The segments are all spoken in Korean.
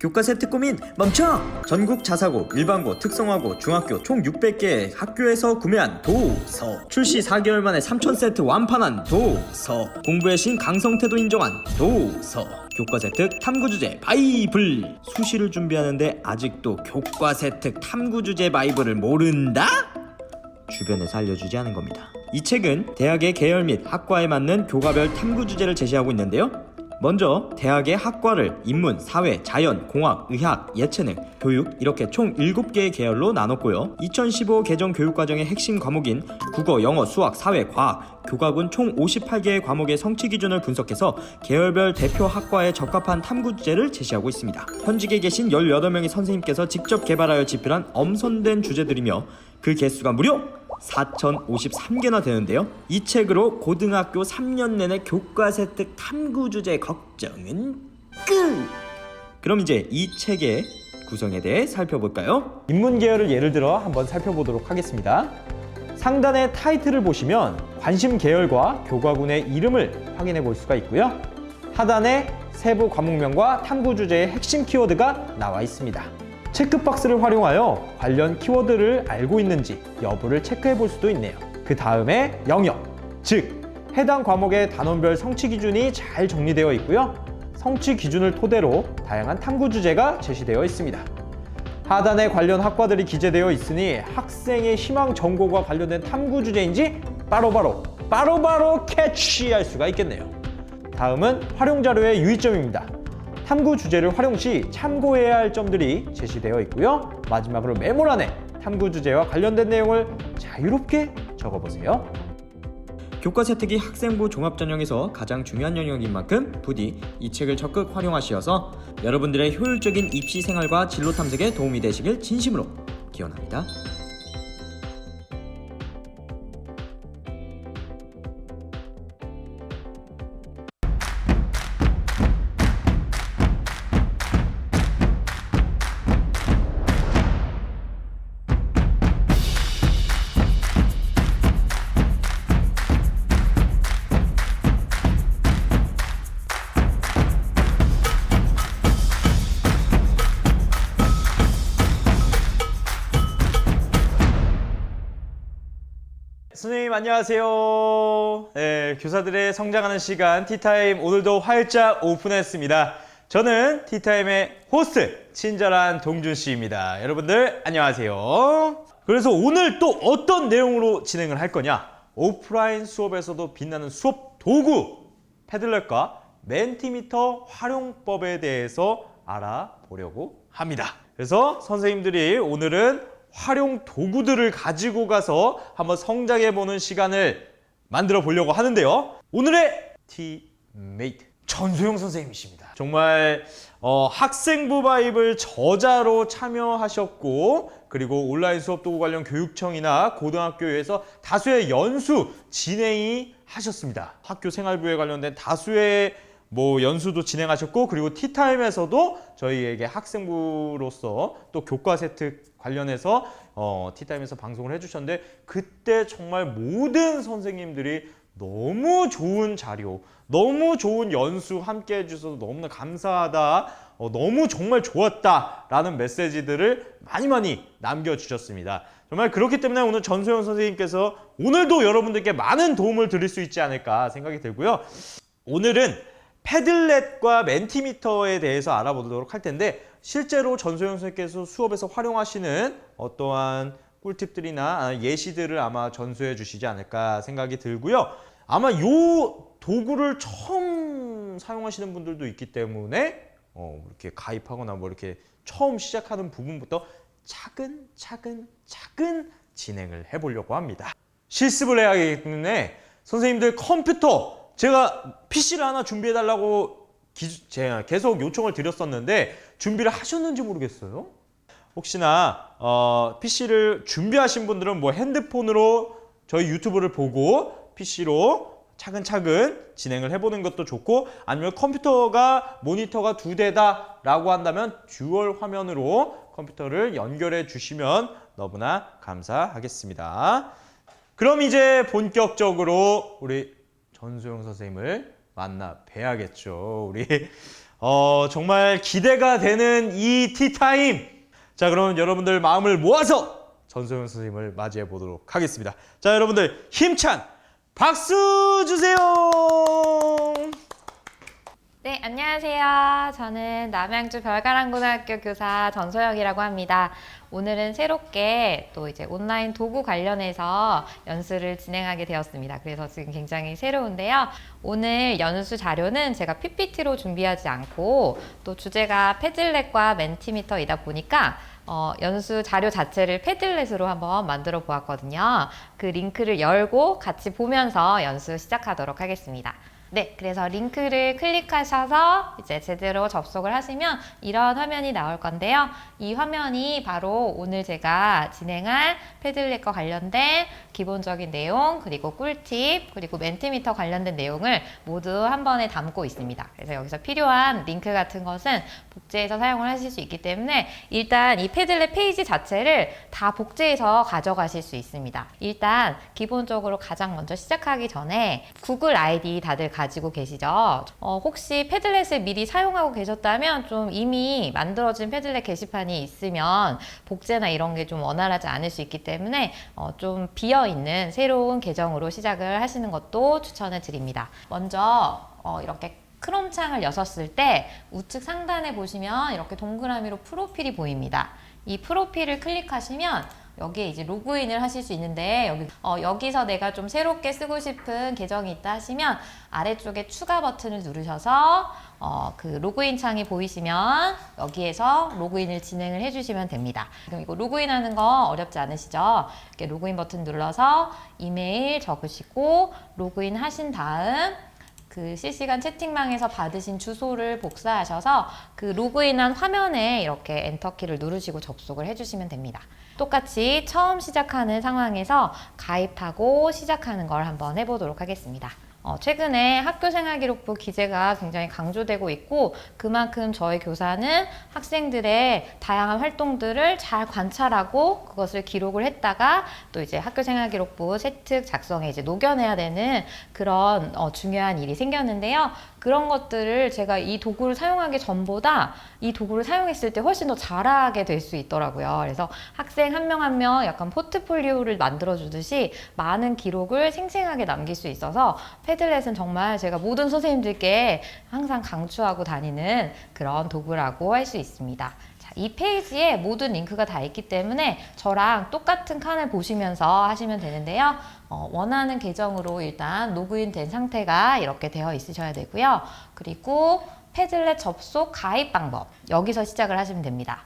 교과 세트 고민 멈춰! 전국 자사고, 일반고, 특성화고, 중학교 총 600개 학교에서 구매한 도서, 출시 4개월 만에 3000세트 완판한 도서, 공부의 신 강성태도 인정한 도서, 교과 세트 탐구 주제 바이블. 수시를 준비하는데 아직도 교과 세트 탐구 주제 바이블을 모른다? 주변에서 알려주지 않은 겁니다. 이 책은 대학의 계열 및 학과에 맞는 교과별 탐구 주제를 제시하고 있는데요. 먼저 대학의 학과를 인문, 사회, 자연, 공학, 의학, 예체능, 교육 이렇게 총 7개의 계열로 나눴고요. 2015 개정 교육과정의 핵심 과목인 국어, 영어, 수학, 사회, 과학, 교과군 총 58개의 과목의 성취 기준을 분석해서 계열별 대표 학과에 적합한 탐구 주제를 제시하고 있습니다. 현직에 계신 18명의 선생님께서 직접 개발하여 집필한 엄선된 주제들이며 그 개수가 무려 4053개나 되는데요. 이 책으로 고등학교 3년 내내 교과 세트 탐구 주제 걱정은 끝! 그럼 이제 이 책의 구성에 대해 살펴볼까요? 인문 계열을 예를 들어 한번 살펴보도록 하겠습니다. 상단의 타이틀을 보시면 관심 계열과 교과군의 이름을 확인해 볼 수가 있고요. 하단에 세부 과목명과 탐구 주제의 핵심 키워드가 나와 있습니다. 체크박스를 활용하여 관련 키워드를 알고 있는지 여부를 체크해 볼 수도 있네요. 그 다음에 영역, 즉 해당 과목의 단원별 성취 기준이 잘 정리되어 있고요. 성취 기준을 토대로 다양한 탐구 주제가 제시되어 있습니다. 하단에 관련 학과들이 기재되어 있으니 학생의 희망 전공과 관련된 탐구 주제인지 바로바로 캐치할 수가 있겠네요. 다음은 활용 자료의 유의점입니다. 탐구 주제를 활용 시 참고해야 할 점들이 제시되어 있고요. 마지막으로 메모란에 탐구 주제와 관련된 내용을 자유롭게 적어보세요. 교과 세특이 학생부 종합전형에서 가장 중요한 영역인 만큼 부디 이 책을 적극 활용하시어서 여러분들의 효율적인 입시 생활과 진로 탐색에 도움이 되시길 진심으로 기원합니다. 선생님 안녕하세요. 네, 교사들의 성장하는 시간 티타임 오늘도 활짝 오픈했습니다. 저는 티타임의 호스트 친절한 동준씨입니다. 여러분들 안녕하세요. 그래서 오늘 또 어떤 내용으로 진행을 할 거냐, 오프라인 수업에서도 빛나는 수업 도구 패들렛과 멘티미터 활용법에 대해서 알아보려고 합니다. 그래서 선생님들이 오늘은 활용 도구들을 가지고 가서 한번 성장해보는 시간을 만들어 보려고 하는데요. 오늘의 티메이트 전소영 선생님이십니다. 정말 학생부 바이블 저자로 참여하셨고, 그리고 온라인 수업 도구 관련 교육청이나 고등학교에서 다수의 연수 진행이 하셨습니다. 학교 생활부에 관련된 다수의 연수도 진행하셨고, 그리고 티타임에서도 저희에게 학생부로서 또 교과 세트 관련해서 티타임에서 방송을 해주셨는데, 그때 정말 모든 선생님들이 너무 좋은 자료, 너무 좋은 연수 함께 해주셔서 너무나 감사하다, 너무 정말 좋았다 라는 메시지들을 많이 남겨주셨습니다. 정말 그렇기 때문에 오늘 전소영 선생님께서 오늘도 여러분들께 많은 도움을 드릴 수 있지 않을까 생각이 들고요. 오늘은 패들렛과 멘티미터에 대해서 알아보도록 할 텐데, 실제로 전소영 선생님께서 수업에서 활용하시는 어떠한 꿀팁들이나 예시들을 아마 전수해 주시지 않을까 생각이 들고요. 아마 이 도구를 처음 사용하시는 분들도 있기 때문에 이렇게 가입하거나 이렇게 처음 시작하는 부분부터 차근차근 진행을 해보려고 합니다. 실습을 해야 하기 때문에 선생님들 컴퓨터, 제가 PC를 하나 준비해달라고 제가 계속 요청을 드렸었는데 준비를 하셨는지 모르겠어요. 혹시나 PC를 준비하신 분들은 핸드폰으로 저희 유튜브를 보고 PC로 차근차근 진행을 해보는 것도 좋고, 아니면 컴퓨터가 모니터가 2대다 라고 한다면 듀얼 화면으로 컴퓨터를 연결해 주시면 너무나 감사하겠습니다. 그럼 이제 본격적으로 우리 전소영 선생님을 만나 뵈야겠죠. 우리 정말 기대가 되는 이 티타임. 자, 그럼 여러분들 마음을 모아서 전소영 선생님을 맞이해 보도록 하겠습니다. 자, 여러분들 힘찬 박수 주세요. 네, 안녕하세요. 저는 남양주 별가랑고등학교 교사 전소영이라고 합니다. 오늘은 새롭게 또 이제 온라인 도구 관련해서 연수를 진행하게 되었습니다. 그래서 지금 굉장히 새로운데요. 오늘 연수 자료는 제가 PPT로 준비하지 않고 또 주제가 패들렛과 멘티미터이다 보니까 연수 자료 자체를 패들렛으로 한번 만들어 보았거든요. 그 링크를 열고 같이 보면서 연수 시작하도록 하겠습니다. 네, 그래서 링크를 클릭하셔서 이제 제대로 접속을 하시면 이런 화면이 나올 건데요. 이 화면이 바로 오늘 제가 진행할 패들렛과 관련된 기본적인 내용, 그리고 꿀팁, 그리고 멘티미터 관련된 내용을 모두 한 번에 담고 있습니다. 그래서 여기서 필요한 링크 같은 것은 복제해서 사용을 하실 수 있기 때문에 일단 이 패들렛 페이지 자체를 다 복제해서 가져가실 수 있습니다. 일단 기본적으로 가장 먼저 시작하기 전에 구글 아이디 다들 가지고 계시죠? 혹시 패들렛을 미리 사용하고 계셨다면 좀 이미 만들어진 패들렛 게시판이 있으면 복제나 이런 게 좀 원활하지 않을 수 있기 때문에 좀 비어있는 새로운 계정으로 시작을 하시는 것도 추천을 드립니다. 먼저 이렇게 크롬 창을 여셨을 때 우측 상단에 보시면 이렇게 동그라미로 프로필이 보입니다. 이 프로필을 클릭하시면 여기에 이제 로그인을 하실 수 있는데 여기서 내가 좀 새롭게 쓰고 싶은 계정이 있다 하시면 아래쪽에 추가 버튼을 누르셔서 그 로그인 창이 보이시면 여기에서 로그인을 진행을 해주시면 됩니다. 그럼 이거 로그인하는 거 어렵지 않으시죠? 이렇게 로그인 버튼 눌러서 이메일 적으시고 로그인 하신 다음 그 실시간 채팅방에서 받으신 주소를 복사하셔서 그 로그인한 화면에 이렇게 엔터키를 누르시고 접속을 해주시면 됩니다. 똑같이 처음 시작하는 상황에서 가입하고 시작하는 걸 한번 해보도록 하겠습니다. 최근에 학교생활기록부 기재가 굉장히 강조되고 있고 그만큼 저희 교사는 학생들의 다양한 활동들을 잘 관찰하고 그것을 기록을 했다가 또 이제 학교생활기록부 세특 작성에 이제 녹여내야 되는 그런 중요한 일이 생겼는데요. 그런 것들을 제가 이 도구를 사용하기 전보다 이 도구를 사용했을 때 훨씬 더 잘하게 될 수 있더라고요. 그래서 학생 한 명 한 명 약간 포트폴리오를 만들어주듯이 많은 기록을 생생하게 남길 수 있어서 패들렛은 정말 제가 모든 선생님들께 항상 강추하고 다니는 그런 도구라고 할 수 있습니다. 자, 이 페이지에 모든 링크가 다 있기 때문에 저랑 똑같은 칸을 보시면서 하시면 되는데요. 원하는 계정으로 일단 로그인 된 상태가 이렇게 되어 있으셔야 되고요. 그리고 패들렛 접속 가입 방법 여기서 시작을 하시면 됩니다.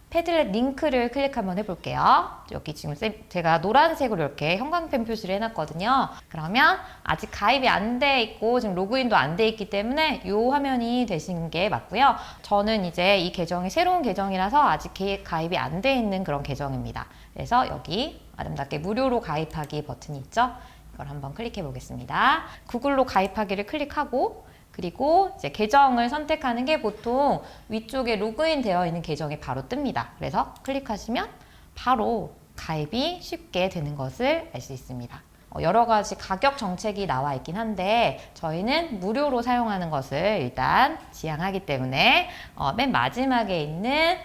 패들렛 링크를 클릭 한번 해볼게요. 여기 지금 제가 노란색으로 이렇게 형광펜 표시를 해놨거든요. 그러면 아직 가입이 안 돼 있고 지금 로그인도 안 돼 있기 때문에 이 화면이 되신 게 맞고요. 저는 이제 이 계정이 새로운 계정이라서 아직 가입이 안 돼 있는 그런 계정입니다. 그래서 여기 아름답게 무료로 가입하기 버튼이 있죠. 이걸 한번 클릭해 보겠습니다. 구글로 가입하기를 클릭하고 그리고 이제 계정을 선택하는 게 보통 위쪽에 로그인 되어 있는 계정이 바로 뜹니다. 그래서 클릭하시면 바로 가입이 쉽게 되는 것을 알 수 있습니다. 여러 가지 가격 정책이 나와 있긴 한데 저희는 무료로 사용하는 것을 일단 지향하기 때문에 맨 마지막에 있는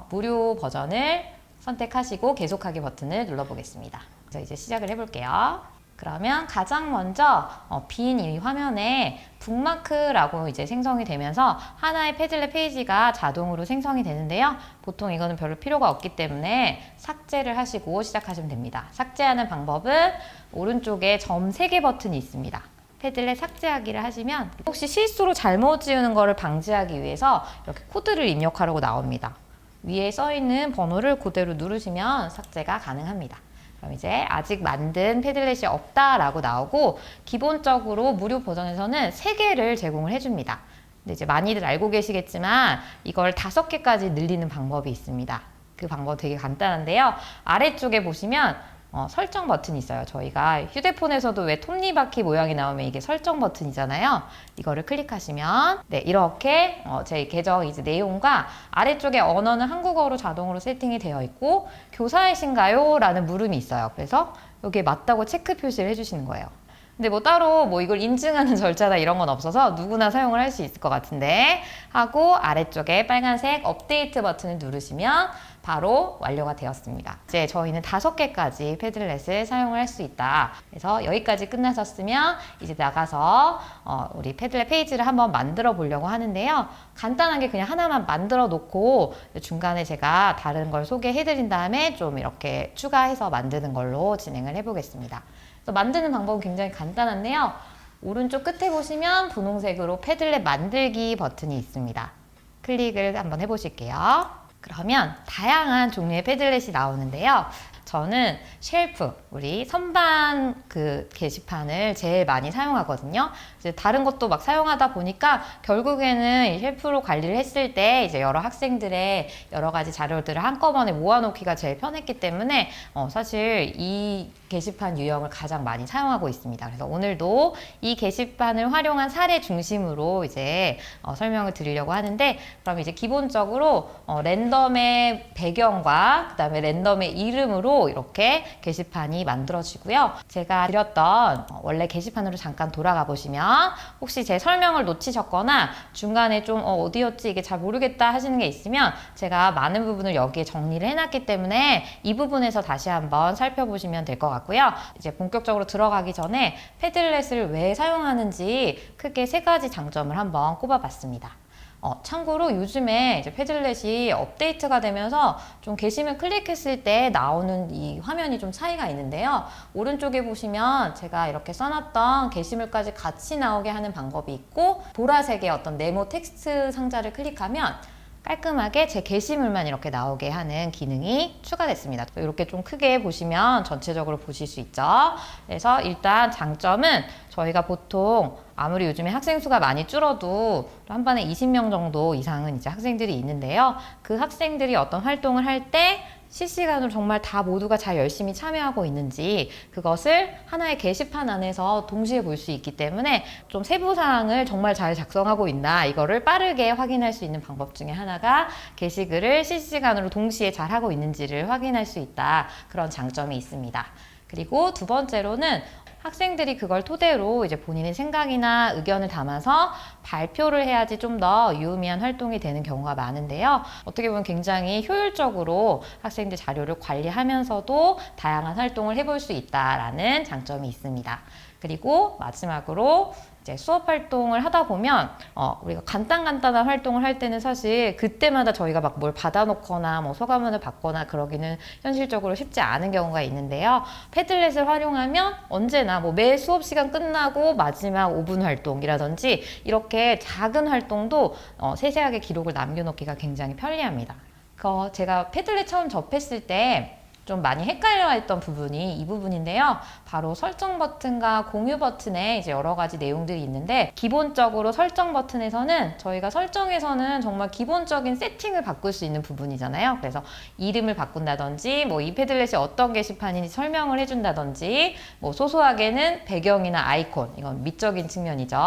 무료 버전을 선택하시고 계속하기 버튼을 눌러보겠습니다. 그래서 이제 시작을 해볼게요. 그러면 가장 먼저 빈 이 화면에 북마크라고 이제 생성이 되면서 하나의 패들렛 페이지가 자동으로 생성이 되는데요. 보통 이거는 별로 필요가 없기 때문에 삭제를 하시고 시작하시면 됩니다. 삭제하는 방법은 오른쪽에 점 3개 버튼이 있습니다. 패들렛 삭제하기를 하시면 혹시 실수로 잘못 지우는 것을 방지하기 위해서 이렇게 코드를 입력하라고 나옵니다. 위에 써있는 번호를 그대로 누르시면 삭제가 가능합니다. 그럼 이제 아직 만든 패들렛이 없다라고 나오고 기본적으로 무료 버전에서는 3개를 제공을 해줍니다. 근데 이제 많이들 알고 계시겠지만 이걸 5개까지 늘리는 방법이 있습니다. 그 방법 되게 간단한데요. 아래쪽에 보시면 설정 버튼이 있어요. 저희가 휴대폰에서도 왜 톱니바퀴 모양이 나오면 이게 설정 버튼이잖아요. 이거를 클릭하시면 네, 이렇게 제 계정 이제 내용과 아래쪽에 언어는 한국어로 자동으로 세팅이 되어 있고 교사이신가요? 라는 물음이 있어요. 그래서 여기에 맞다고 체크 표시를 해주시는 거예요. 근데 뭐 따로 뭐 이걸 인증하는 절차나 이런 건 없어서 누구나 사용을 할 수 있을 것 같은데 하고 아래쪽에 빨간색 업데이트 버튼을 누르시면 바로 완료가 되었습니다. 이제 저희는 5개까지 패들렛을 사용을 할 수 있다. 그래서 여기까지 끝나셨으면 이제 나가서 우리 패들렛 페이지를 한번 만들어 보려고 하는데요. 간단하게 그냥 하나만 만들어 놓고 중간에 제가 다른 걸 소개해 드린 다음에 좀 이렇게 추가해서 만드는 걸로 진행을 해 보겠습니다. 그래서 만드는 방법은 굉장히 간단한데요. 오른쪽 끝에 보시면 분홍색으로 패들렛 만들기 버튼이 있습니다. 클릭을 한번 해보실게요. 그러면 다양한 종류의 패들렛이 나오는데요. 저는 쉘프, 우리 선반 그 게시판을 제일 많이 사용하거든요. 이제 다른 것도 막 사용하다 보니까 결국에는 이 쉘프로 관리를 했을 때 이제 여러 학생들의 여러 가지 자료들을 한꺼번에 모아놓기가 제일 편했기 때문에 사실 이 게시판 유형을 가장 많이 사용하고 있습니다. 그래서 오늘도 이 게시판을 활용한 사례 중심으로 이제 설명을 드리려고 하는데, 그럼 이제 기본적으로 랜덤의 배경과 그다음에 랜덤의 이름으로 이렇게 게시판이 만들어지고요. 제가 드렸던 원래 게시판으로 잠깐 돌아가 보시면 혹시 제 설명을 놓치셨거나 중간에 좀 어디였지 이게 잘 모르겠다 하시는 게 있으면 제가 많은 부분을 여기에 정리를 해놨기 때문에 이 부분에서 다시 한번 살펴보시면 될 것 같고요. 이제 본격적으로 들어가기 전에 패들렛을 왜 사용하는지 크게 3가지 장점을 한번 꼽아봤습니다. 참고로 요즘에 이제 패들렛이 업데이트가 되면서 좀 게시물 클릭했을 때 나오는 이 화면이 좀 차이가 있는데요. 오른쪽에 보시면 제가 이렇게 써놨던 게시물까지 같이 나오게 하는 방법이 있고, 보라색의 어떤 네모 텍스트 상자를 클릭하면 깔끔하게 제 게시물만 이렇게 나오게 하는 기능이 추가됐습니다. 이렇게 좀 크게 보시면 전체적으로 보실 수 있죠. 그래서 일단 장점은 저희가 보통 아무리 요즘에 학생 수가 많이 줄어도 한 반에 20명 정도 이상은 이제 학생들이 있는데요. 그 학생들이 어떤 활동을 할 때 실시간으로 정말 다 모두가 잘 열심히 참여하고 있는지 그것을 하나의 게시판 안에서 동시에 볼 수 있기 때문에 좀 세부사항을 정말 잘 작성하고 있나 이거를 빠르게 확인할 수 있는 방법 중에 하나가 게시글을 실시간으로 동시에 잘 하고 있는지를 확인할 수 있다. 그런 장점이 있습니다. 그리고 두 번째로는 학생들이 그걸 토대로 이제 본인의 생각이나 의견을 담아서 발표를 해야지 좀 더 유의미한 활동이 되는 경우가 많은데요. 어떻게 보면 굉장히 효율적으로 학생들 자료를 관리하면서도 다양한 활동을 해볼 수 있다라는 장점이 있습니다. 그리고 마지막으로 이제 수업 활동을 하다 보면 우리가 간단한 활동을 할 때는 사실 그때마다 저희가 막 뭘 받아놓거나 뭐 소감문을 받거나 그러기는 현실적으로 쉽지 않은 경우가 있는데요. 패들렛을 활용하면 언제나 뭐 매 수업 시간 끝나고 마지막 5분 활동이라든지 이렇게 작은 활동도 세세하게 기록을 남겨놓기가 굉장히 편리합니다. 제가 패들렛 처음 접했을 때 좀 많이 헷갈려 했던 부분이 이 부분인데요. 바로 설정 버튼과 공유 버튼에 이제 여러 가지 내용들이 있는데, 기본적으로 설정 버튼에서는 저희가 설정에서는 정말 기본적인 세팅을 바꿀 수 있는 부분이잖아요. 그래서 이름을 바꾼다든지 뭐 이 패들렛이 어떤 게시판인지 설명을 해준다든지 뭐 소소하게는 배경이나 아이콘, 이건 미적인 측면이죠.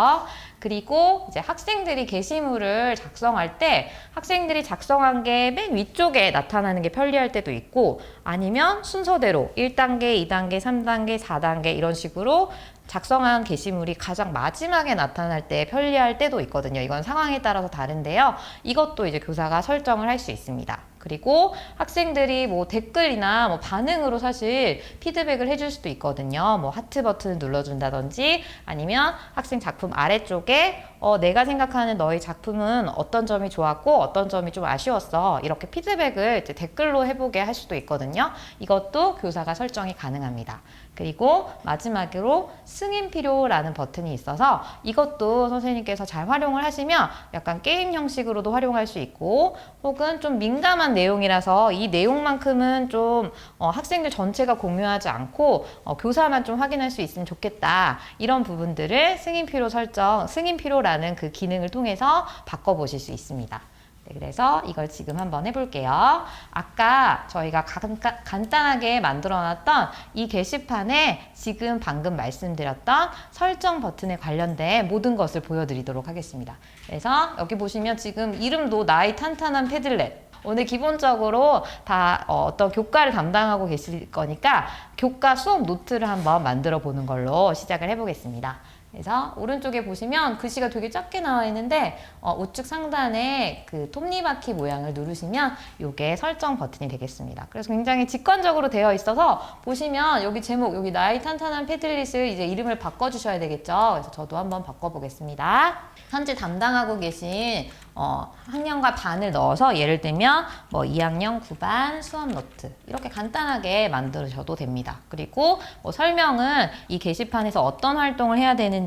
그리고 이제 학생들이 게시물을 작성할 때 학생들이 작성한 게 맨 위쪽에 나타나는 게 편리할 때도 있고, 아니면 순서대로 1단계, 2단계, 3단계, 4단계 이런 식으로 작성한 게시물이 가장 마지막에 나타날 때 편리할 때도 있거든요. 이건 상황에 따라서 다른데요. 이것도 이제 교사가 설정을 할 수 있습니다. 그리고 학생들이 뭐 댓글이나 뭐 반응으로 사실 피드백을 해줄 수도 있거든요. 뭐 하트 버튼을 눌러준다든지 아니면 학생 작품 아래쪽에 내가 생각하는 너의 작품은 어떤 점이 좋았고 어떤 점이 좀 아쉬웠어. 이렇게 피드백을 이제 댓글로 해보게 할 수도 있거든요. 이것도 교사가 설정이 가능합니다. 그리고 마지막으로 승인 필요라는 버튼이 있어서 이것도 선생님께서 잘 활용을 하시면 약간 게임 형식으로도 활용할 수 있고, 혹은 좀 민감한 내용이라서 이 내용만큼은 좀 학생들 전체가 공유하지 않고 교사만 좀 확인할 수 있으면 좋겠다. 이런 부분들을 승인 필요 설정, 승인 필요라는 그 기능을 통해서 바꿔보실 수 있습니다. 네, 그래서 이걸 지금 한번 해볼게요. 아까 저희가 간단하게 만들어놨던 이 게시판에 지금 방금 말씀드렸던 설정 버튼에 관련된 모든 것을 보여드리도록 하겠습니다. 그래서 여기 보시면 지금 이름도 나의 탄탄한 패들렛. 오늘 기본적으로 다 어떤 교과를 담당하고 계실 거니까 교과 수업 노트를 한번 만들어 보는 걸로 시작을 해보겠습니다. 그래서 오른쪽에 보시면 글씨가 되게 작게 나와 있는데 우측 상단에 그 톱니바퀴 모양을 누르시면 이게 설정 버튼이 되겠습니다. 그래서 굉장히 직관적으로 되어 있어서 보시면 여기 제목, 여기 나의 탄탄한 패들릿을 이제 이름을 바꿔주셔야 되겠죠. 그래서 저도 한번 바꿔보겠습니다. 현재 담당하고 계신 학년과 반을 넣어서 예를 들면 뭐 2학년 9반 수업 노트 이렇게 간단하게 만드셔도 됩니다. 그리고 뭐 설명은 이 게시판에서 어떤 활동을 해야 되는지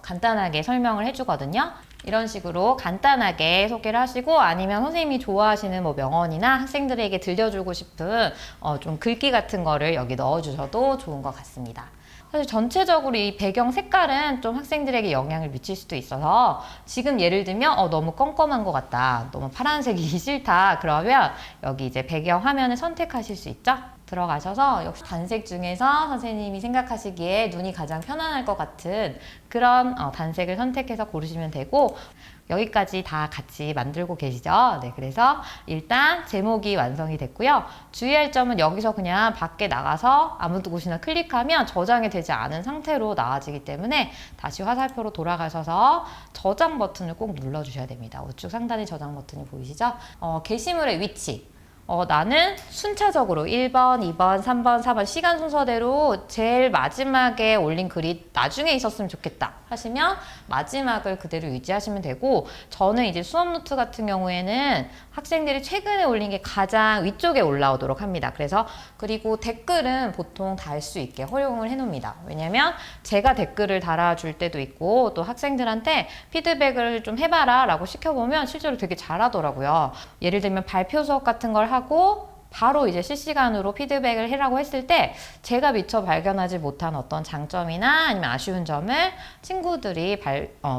간단하게 설명을 해주거든요. 이런 식으로 간단하게 소개를 하시고 아니면 선생님이 좋아하시는 뭐 명언이나 학생들에게 들려주고 싶은 좀 글귀 같은 거를 여기 넣어주셔도 좋은 것 같습니다. 사실 전체적으로 이 배경 색깔은 좀 학생들에게 영향을 미칠 수도 있어서 지금 예를 들면 너무 껌껌한 것 같다, 너무 파란색이 싫다 그러면 여기 이제 배경 화면을 선택하실 수 있죠. 들어가셔서 역시 단색 중에서 선생님이 생각하시기에 눈이 가장 편안할 것 같은 그런 단색을 선택해서 고르시면 되고 여기까지 다 같이 만들고 계시죠? 네, 그래서 일단 제목이 완성이 됐고요. 주의할 점은 여기서 그냥 밖에 나가서 아무 곳이나 클릭하면 저장이 되지 않은 상태로 나와지기 때문에 다시 화살표로 돌아가셔서 저장 버튼을 꼭 눌러주셔야 됩니다. 우측 상단에 저장 버튼이 보이시죠? 게시물의 위치. 나는 순차적으로 1번, 2번, 3번, 4번 시간 순서대로 제일 마지막에 올린 글이 나중에 있었으면 좋겠다 하시면 마지막을 그대로 유지하시면 되고 저는 이제 수업 노트 같은 경우에는 학생들이 최근에 올린 게 가장 위쪽에 올라오도록 합니다. 그래서 그리고 댓글은 보통 달 수 있게 허용을 해 놓습니다. 왜냐면 제가 댓글을 달아줄 때도 있고 또 학생들한테 피드백을 좀 해봐라 라고 시켜보면 실제로 되게 잘하더라고요. 예를 들면 발표 수업 같은 걸 하고 바로 이제 실시간으로 피드백을 해라고 했을 때 제가 미처 발견하지 못한 어떤 장점이나 아니면 아쉬운 점을 친구들이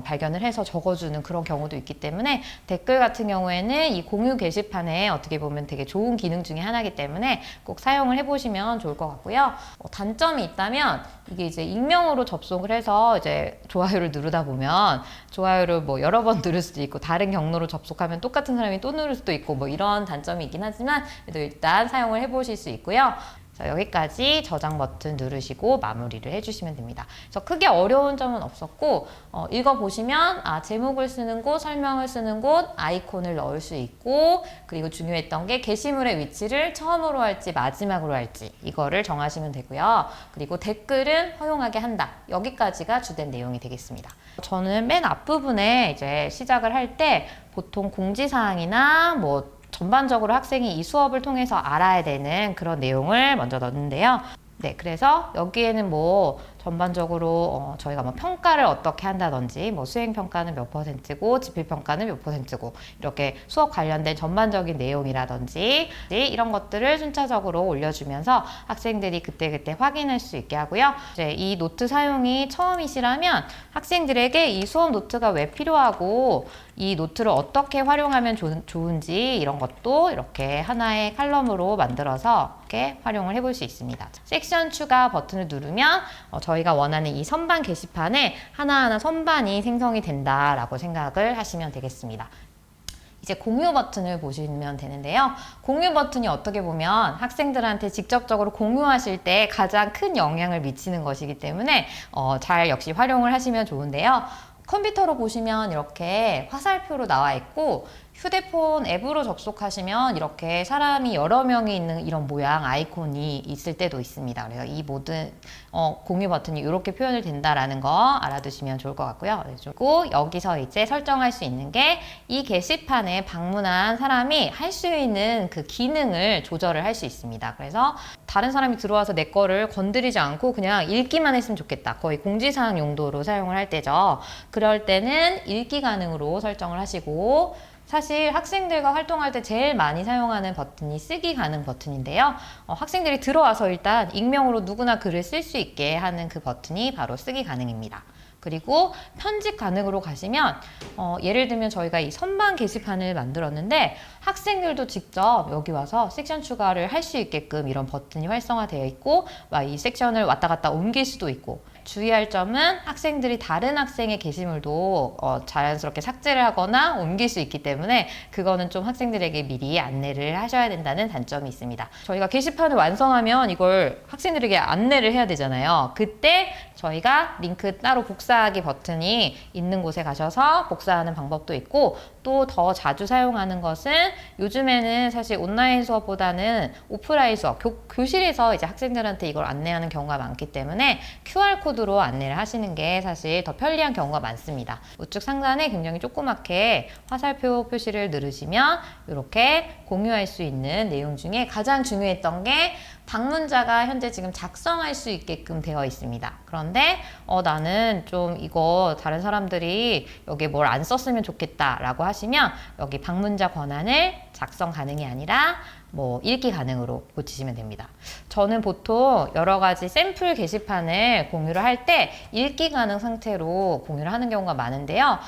발견을 해서 적어주는 그런 경우도 있기 때문에 댓글 같은 경우에는 이 공유 게시판에 어떻게 보면 되게 좋은 기능 중에 하나이기 때문에 꼭 사용을 해보시면 좋을 것 같고요. 단점이 있다면 이게 이제 익명으로 접속을 해서 이제 좋아요를 누르다 보면 좋아요를 뭐 여러 번 누를 수도 있고 다른 경로로 접속하면 똑같은 사람이 또 누를 수도 있고 뭐 이런 단점이 있긴 하지만 그래도 일단 사용을 해보실 수 있고요. 자, 여기까지 저장 버튼 누르시고 마무리를 해주시면 됩니다. 그래서 크게 어려운 점은 없었고 읽어보시면 제목을 쓰는 곳, 설명을 쓰는 곳, 아이콘을 넣을 수 있고 그리고 중요했던 게 게시물의 위치를 처음으로 할지 마지막으로 할지 이거를 정하시면 되고요. 그리고 댓글은 허용하게 한다. 여기까지가 주된 내용이 되겠습니다. 저는 맨 앞부분에 이제 시작을 할 때 보통 공지사항이나 뭐 전반적으로 학생이 이 수업을 통해서 알아야 되는 그런 내용을 먼저 넣는데요. 네, 그래서 여기에는 뭐 전반적으로 저희가 뭐 평가를 어떻게 한다든지 뭐 수행평가는 몇 %고 지필평가는 몇 %고 이렇게 수업 관련된 전반적인 내용이라든지 이런 것들을 순차적으로 올려주면서 학생들이 그때그때 확인할 수 있게 하고요. 이제 이 노트 사용이 처음이시라면 학생들에게 이 수업 노트가 왜 필요하고 이 노트를 어떻게 활용하면 좋은지 이런 것도 이렇게 하나의 칼럼으로 만들어서 이렇게 활용을 해볼 수 있습니다. 섹션 추가 버튼을 누르면 저희가 원하는 이 선반 게시판에 하나하나 선반이 생성이 된다라고 생각을 하시면 되겠습니다. 이제 공유 버튼을 보시면 되는데요. 공유 버튼이 어떻게 보면 학생들한테 직접적으로 공유하실 때 가장 큰 영향을 미치는 것이기 때문에 잘 역시 활용을 하시면 좋은데요. 컴퓨터로 보시면 이렇게 화살표로 나와 있고 휴대폰 앱으로 접속하시면 이렇게 사람이 여러 명이 있는 이런 모양 아이콘이 있을 때도 있습니다. 그래서 이 모든 공유 버튼이 이렇게 표현이 된다라는 거 알아두시면 좋을 것 같고요. 그리고 여기서 이제 설정할 수 있는 게 이 게시판에 방문한 사람이 할 수 있는 그 기능을 조절을 할 수 있습니다. 그래서 다른 사람이 들어와서 내 거를 건드리지 않고 그냥 읽기만 했으면 좋겠다. 거의 공지사항 용도로 사용을 할 때죠. 그럴 때는 읽기 가능으로 설정을 하시고 사실 학생들과 활동할 때 제일 많이 사용하는 버튼이 쓰기 가능 버튼인데요. 학생들이 들어와서 일단 익명으로 누구나 글을 쓸 수 있게 하는 그 버튼이 바로 쓰기 가능입니다. 그리고 편집 가능으로 가시면 예를 들면 저희가 이 선반 게시판을 만들었는데 학생들도 직접 여기 와서 섹션 추가를 할 수 있게끔 이런 버튼이 활성화되어 있고 이 섹션을 왔다 갔다 옮길 수도 있고 주의할 점은 학생들이 다른 학생의 게시물도 자연스럽게 삭제를 하거나 옮길 수 있기 때문에 그거는 좀 학생들에게 미리 안내를 하셔야 된다는 단점이 있습니다. 저희가 게시판을 완성하면 이걸 학생들에게 안내를 해야 되잖아요. 그때 저희가 링크 따로 복사하기 버튼이 있는 곳에 가셔서 복사하는 방법도 있고, 또 더 자주 사용하는 것은 요즘에는 사실 온라인 수업보다는 오프라인 수업, 교실에서 이제 학생들한테 이걸 안내하는 경우가 많기 때문에 QR코드로 안내를 하시는 게 사실 더 편리한 경우가 많습니다. 우측 상단에 굉장히 조그맣게 화살표 표시를 누르시면 이렇게 공유할 수 있는 내용 중에 가장 중요했던 게 방문자가 현재 지금 작성할 수 있게끔 되어 있습니다. 그런데 나는 좀 이거 다른 사람들이 여기에 뭘 안 썼으면 좋겠다 라고 하시면 여기 방문자 권한을 작성 가능이 아니라 읽기 가능으로 고치시면 됩니다. 저는 보통 여러 가지 샘플 게시판을 공유를 할 때 읽기 가능 상태로 공유를 하는 경우가 많은데요.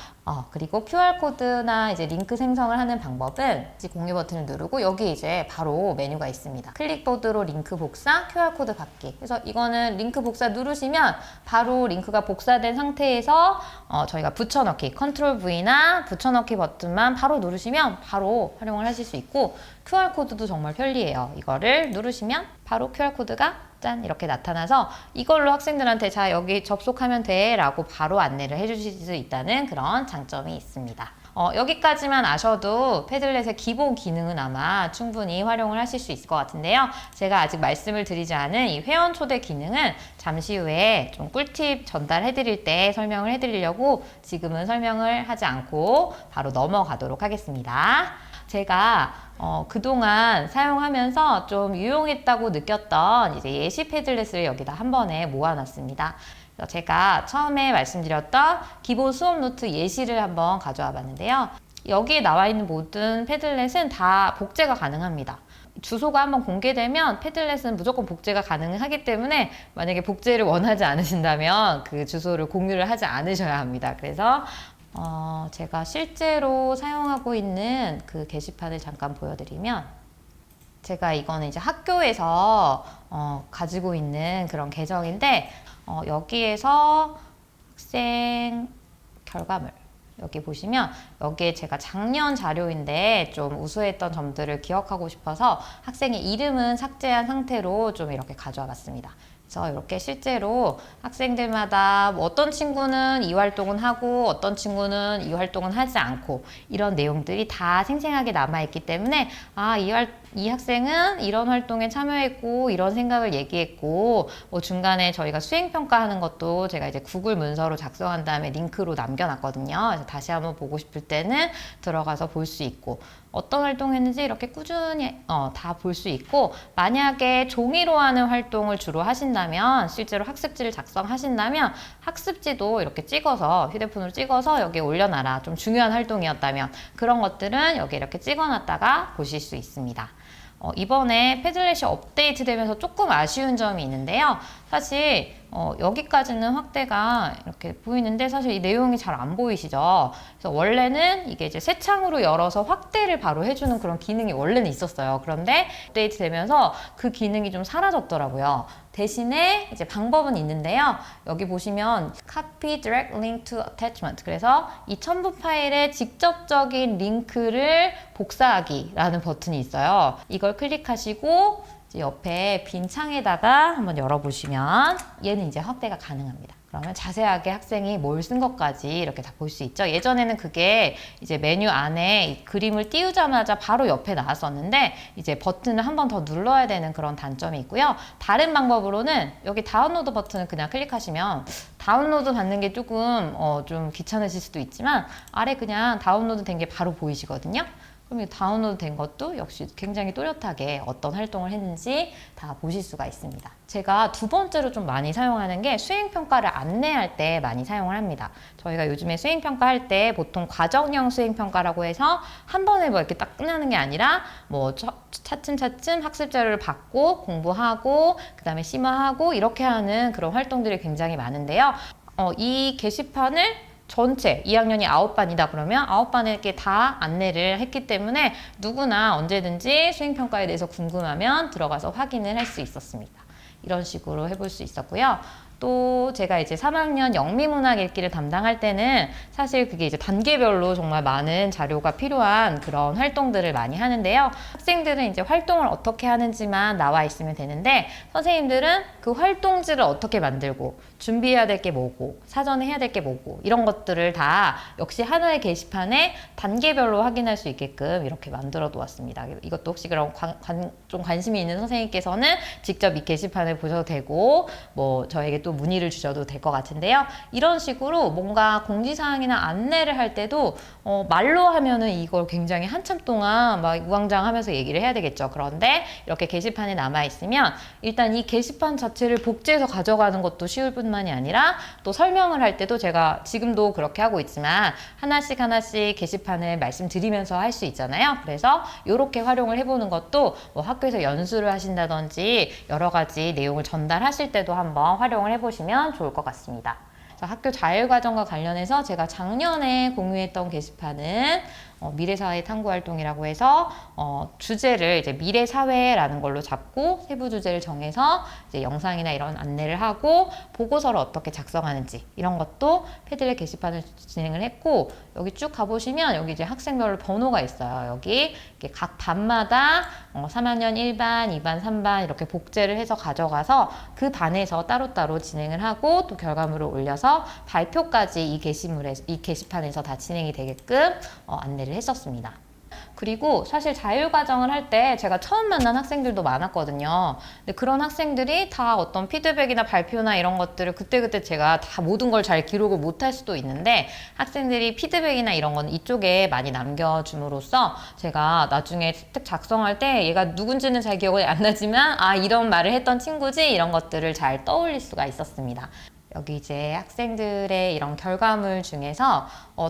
그리고 QR코드나 이제 링크 생성을 하는 방법은 공유 버튼을 누르고 여기 이제 바로 메뉴가 있습니다. 클릭보드로 링크 복사, QR코드 받기. 그래서 이거는 링크 복사 누르시면 바로 링크가 복사된 상태에서 저희가 붙여넣기, 컨트롤 V나 붙여넣기 버튼만 바로 누르시면 바로 활용을 하실 수 있고, QR코드도 정말 편리해요. 이거를 누르시면 바로 QR코드가 짠 이렇게 나타나서 이걸로 학생들한테 자 여기 접속하면 돼 라고 바로 안내를 해주실 수 있다는 그런 장점이 있습니다. 여기까지만 아셔도 패들렛의 기본 기능은 아마 충분히 활용을 하실 수 있을 것 같은데요. 제가 아직 말씀을 드리지 않은 이 회원 초대 기능은 잠시 후에 좀 꿀팁 전달해 드릴 때 설명을 해 드리려고 지금은 설명을 하지 않고 바로 넘어가도록 하겠습니다. 제가 그동안 사용하면서 좀 유용했다고 느꼈던 이제 예시 패들렛을 여기다 한 번에 모아놨습니다. 제가 처음에 말씀드렸던 기본 수업 노트 예시를 한번 가져와 봤는데요. 여기에 나와 있는 모든 패들렛은 다 복제가 가능합니다. 주소가 한번 공개되면 패들렛은 무조건 복제가 가능하기 때문에 만약에 복제를 원하지 않으신다면 그 주소를 공유를 하지 않으셔야 합니다. 그래서 제가 실제로 사용하고 있는 그 게시판을 잠깐 보여드리면, 제가 이거는 이제 학교에서 가지고 있는 그런 계정인데, 여기에서 학생 결과물 여기 보시면 여기에 제가 작년 자료인데 좀 우수했던 점들을 기억하고 싶어서 학생의 이름은 삭제한 상태로 좀 이렇게 가져와 봤습니다. 그래서 이렇게 실제로 학생들마다 어떤 친구는 이 활동은 하고 어떤 친구는 이 활동은 하지 않고 이런 내용들이 다 생생하게 남아있기 때문에 이 학생은 이런 활동에 참여했고 이런 생각을 얘기했고 중간에 저희가 수행평가하는 것도 제가 이제 구글 문서로 작성한 다음에 링크로 남겨놨거든요. 그래서 다시 한번 보고 싶을 때는 들어가서 볼 수 있고 어떤 활동했는지 이렇게 꾸준히 다 볼 수 있고, 만약에 종이로 하는 활동을 주로 하신다면 실제로 학습지를 작성하신다면 학습지도 이렇게 찍어서 휴대폰으로 찍어서 여기에 올려놔라, 좀 중요한 활동이었다면 그런 것들은 여기 이렇게 찍어놨다가 보실 수 있습니다. 이번에 패들렛이 업데이트되면서 조금 아쉬운 점이 있는데요. 사실 여기까지는 확대가 이렇게 보이는데 사실 이 내용이 잘 안 보이시죠? 그래서 원래는 이게 이제 새 창으로 열어서 확대를 바로 해주는 그런 기능이 원래는 있었어요. 그런데 업데이트 되면서 그 기능이 좀 사라졌더라고요. 대신에 이제 방법은 있는데요. 여기 보시면 Copy Direct Link to Attachment, 그래서 이 첨부 파일에 직접적인 링크를 복사하기라는 버튼이 있어요. 이걸 클릭하시고 이제 옆에 빈 창에다가 한번 열어보시면 얘는 이제 확대가 가능합니다. 그러면 자세하게 학생이 뭘 쓴 것까지 이렇게 다 볼 수 있죠. 예전에는 그게 이제 메뉴 안에 이 그림을 띄우자마자 바로 옆에 나왔었는데 이제 버튼을 한 번 더 눌러야 되는 그런 단점이 있고요. 다른 방법으로는 여기 다운로드 버튼을 그냥 클릭하시면 다운로드 받는 게 조금 좀 귀찮으실 수도 있지만 아래 그냥 다운로드 된 게 바로 보이시거든요. 그럼 이 다운로드 된 것도 역시 굉장히 또렷하게 어떤 활동을 했는지 다 보실 수가 있습니다. 제가 두 번째로 좀 많이 사용하는 게 수행평가를 안내할 때 많이 사용을 합니다. 저희가 요즘에 수행평가할 때 보통 과정형 수행평가라고 해서 한 번에 이렇게 딱 끝나는 게 아니라 차츰차츰 학습 자료를 받고 공부하고 그 다음에 심화하고 이렇게 하는 그런 활동들이 굉장히 많은데요. 이 게시판을 전체 2학년이 9반이다 그러면 9반에게 다 안내를 했기 때문에 누구나 언제든지 수행평가에 대해서 궁금하면 들어가서 확인을 할 수 있었습니다. 이런 식으로 해볼 수 있었고요. 또 제가 이제 3학년 영미문학 읽기를 담당할 때는 사실 그게 이제 단계별로 정말 많은 자료가 필요한 그런 활동들을 많이 하는데요. 학생들은 이제 활동을 어떻게 하는지만 나와 있으면 되는데 선생님들은 그 활동지를 어떻게 만들고 준비해야 될 게 뭐고 사전에 해야 될 게 뭐고 이런 것들을 다 역시 하나의 게시판에 단계별로 확인할 수 있게끔 이렇게 만들어 놓았습니다. 이것도 혹시 그럼 좀 관심이 있는 선생님께서는 직접 이 게시판을 보셔도 되고 뭐 저에게 또 문의를 주셔도 될 것 같은데요. 이런 식으로 뭔가 공지사항이나 안내를 할 때도 말로 하면은 이걸 굉장히 한참 동안 막 우왕좌왕하면서 얘기를 해야 되겠죠. 그런데 이렇게 게시판에 남아 있으면 일단 이 게시판 자체를 복제해서 가져가는 것도 쉬울 뿐만이 아니라 또 설명을 할 때도 제가 지금도 그렇게 하고 있지만 하나씩 게시판을 말씀드리면서 할 수 있잖아요. 그래서 이렇게 활용을 해보는 것도 뭐 학교에서 연수를 하신다든지 여러 가지 내용을 전달하실 때도 한번 활용을 해보시면 좋을 것 같습니다. 학교 자율과정과 관련해서 제가 작년에 공유했던 게시판은 미래사회 탐구활동이라고 해서 주제를 이제 미래사회라는 걸로 잡고 세부 주제를 정해서 이제 영상이나 이런 안내를 하고 보고서를 어떻게 작성하는지 이런 것도 패들렛 게시판을 진행을 했고 여기 쭉 가보시면 여기 이제 학생별로 번호가 있어요. 여기 이렇게 각 반마다 3학년 1반, 2반, 3반 이렇게 복제를 해서 가져가서 그 반에서 따로따로 진행을 하고 또 결과물을 올려서 발표까지 이 게시판에서 다 진행이 되게끔 안내를 했었습니다. 그리고 사실 자율과정을 할 때 제가 처음 만난 학생들도 많았거든요. 근데 그런 학생들이 다 어떤 피드백이나 발표나 이런 것들을 그때그때 제가 다 모든 걸 잘 기록을 못할 수도 있는데 학생들이 피드백이나 이런 건 이쪽에 많이 남겨줌으로써 제가 나중에 특 작성할 때 얘가 누군지는 잘 기억이 안 나지만 아 이런 말을 했던 친구지 이런 것들을 잘 떠올릴 수가 있었습니다. 여기 이제 학생들의 이런 결과물 중에서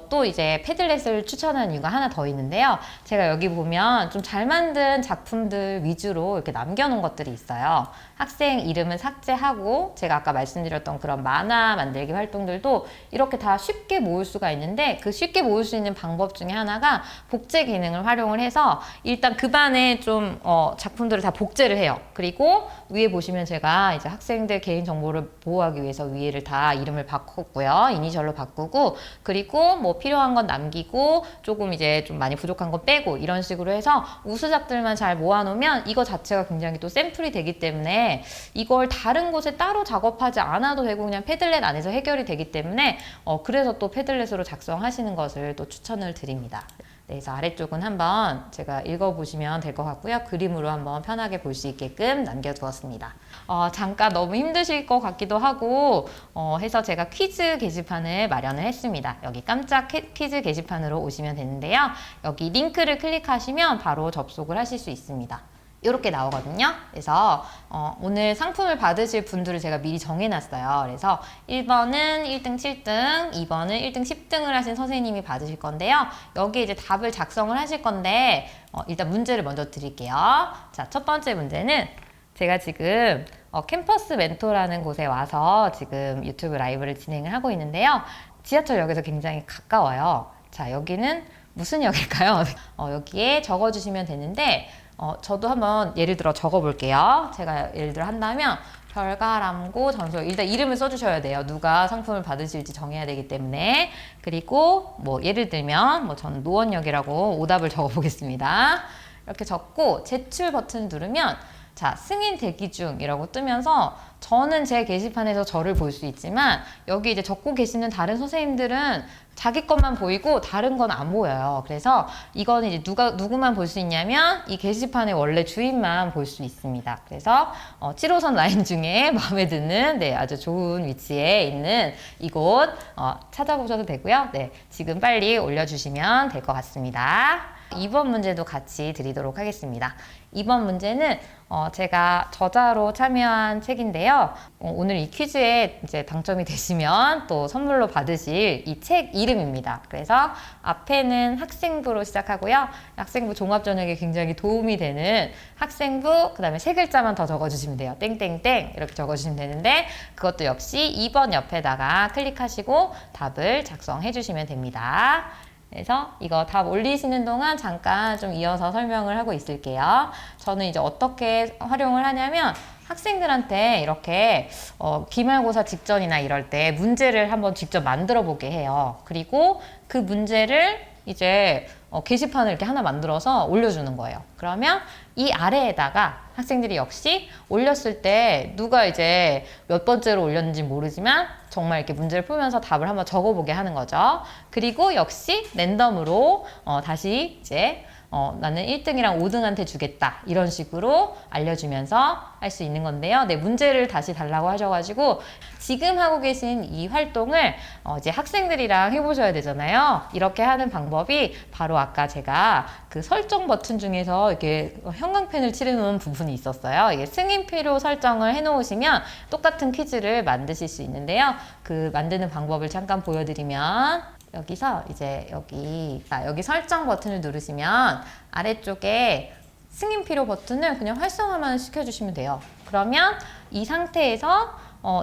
또 이제 패들렛을 추천하는 이유가 하나 더 있는데요. 제가 여기 보면 좀 잘 만든 작품들 위주로 이렇게 남겨놓은 것들이 있어요. 학생 이름은 삭제하고 제가 아까 말씀드렸던 그런 만화 만들기 활동들도 이렇게 다 쉽게 모을 수가 있는데 그 쉽게 모을 수 있는 방법 중에 하나가 복제 기능을 활용을 해서 일단 그 반에 좀 작품들을 다 복제를 해요. 그리고 위에 보시면 제가 이제 학생들 개인 정보를 보호하기 위해서 위에를 다 이름을 바꿨고요. 이니셜로 바꾸고 그리고 뭐 필요한 건 남기고 조금 이제 좀 많이 부족한 건 빼고 이런 식으로 해서 우수작들만 잘 모아놓으면 이거 자체가 굉장히 또 샘플이 되기 때문에 이걸 다른 곳에 따로 작업하지 않아도 되고 그냥 패들렛 안에서 해결이 되기 때문에 그래서 또 패들렛으로 작성하시는 것을 또 추천을 드립니다. 네, 그래서 아래쪽은 한번 제가 읽어보시면 될 것 같고요. 그림으로 한번 편하게 볼 수 있게끔 남겨두었습니다. 잠깐 너무 힘드실 것 같기도 하고 해서 제가 퀴즈 게시판을 마련을 했습니다. 여기 깜짝 퀴즈 게시판으로 오시면 되는데요. 여기 링크를 클릭하시면 바로 접속을 하실 수 있습니다. 이렇게 나오거든요. 그래서 오늘 상품을 받으실 분들을 제가 미리 정해놨어요. 그래서 1번은 1등 7등, 2번은 1등 10등을 하신 선생님이 받으실 건데요. 여기 이제 답을 작성을 하실 건데 일단 문제를 먼저 드릴게요. 자, 첫 번째 문제는 제가 지금 캠퍼스 멘토라는 곳에 와서 지금 유튜브 라이브를 진행을 하고 있는데요. 지하철역에서 굉장히 가까워요. 자, 여기는 무슨 역일까요? 여기에 적어주시면 되는데 저도 한번 예를 들어 적어볼게요. 제가 예를 들어 한다면 별가람고 전소역 일단 이름을 써주셔야 돼요. 누가 상품을 받으실지 정해야 되기 때문에. 그리고 뭐 예를 들면 뭐 저는 노원역이라고 오답을 적어보겠습니다. 이렇게 적고 제출 버튼 누르면 자, 승인 대기 중이라고 뜨면서 저는 제 게시판에서 저를 볼 수 있지만 여기 이제 적고 계시는 다른 선생님들은 자기 것만 보이고 다른 건 안 보여요. 그래서 이거는 이제 누구만 볼 수 있냐면 이 게시판의 원래 주인만 볼 수 있습니다. 그래서 7호선 라인 중에 마음에 드는 아주 좋은 위치에 있는 이곳 찾아보셔도 되고요. 네, 지금 빨리 올려주시면 될 것 같습니다. 2번 문제도 같이 드리도록 하겠습니다. 2번 문제는 제가 저자로 참여한 책인데요. 오늘 이 퀴즈에 이제 당첨이 되시면 또 선물로 받으실 이 책 이름입니다. 그래서 앞에는 학생부로 시작하고요. 학생부 종합전형에 굉장히 도움이 되는 학생부, 그 다음에 세 글자만 더 적어주시면 돼요. 땡땡땡 이렇게 적어주시면 되는데 그것도 역시 2번 옆에다가 클릭하시고 답을 작성해 주시면 됩니다. 그래서 이거 답 올리시는 동안 잠깐 좀 이어서 설명을 하고 있을게요. 저는 이제 어떻게 활용을 하냐면 학생들한테 이렇게 기말고사 직전이나 이럴 때 문제를 한번 직접 만들어 보게 해요. 그리고 그 문제를 이제 게시판을 이렇게 하나 만들어서 올려주는 거예요. 그러면 이 아래에다가 학생들이 역시 올렸을 때 누가 이제 몇 번째로 올렸는지 모르지만 정말 이렇게 문제를 풀면서 답을 한번 적어보게 하는 거죠. 그리고 역시 랜덤으로 다시 이제 나는 1등이랑 5등한테 주겠다 이런 식으로 알려주면서 할 수 있는 건데요. 네, 문제를 다시 달라고 하셔가지고 지금 하고 계신 이 활동을 이제 학생들이랑 해보셔야 되잖아요. 이렇게 하는 방법이 바로 아까 제가 그 설정 버튼 중에서 이렇게 형광펜을 칠해놓은 부분이 있었어요. 이게 승인필요 설정을 해놓으시면 똑같은 퀴즈를 만드실 수 있는데요. 그 만드는 방법을 잠깐 보여드리면 여기서 이제 여기 설정 버튼을 누르시면 아래쪽에 승인 필요 버튼을 그냥 활성화만 시켜주시면 돼요. 그러면 이 상태에서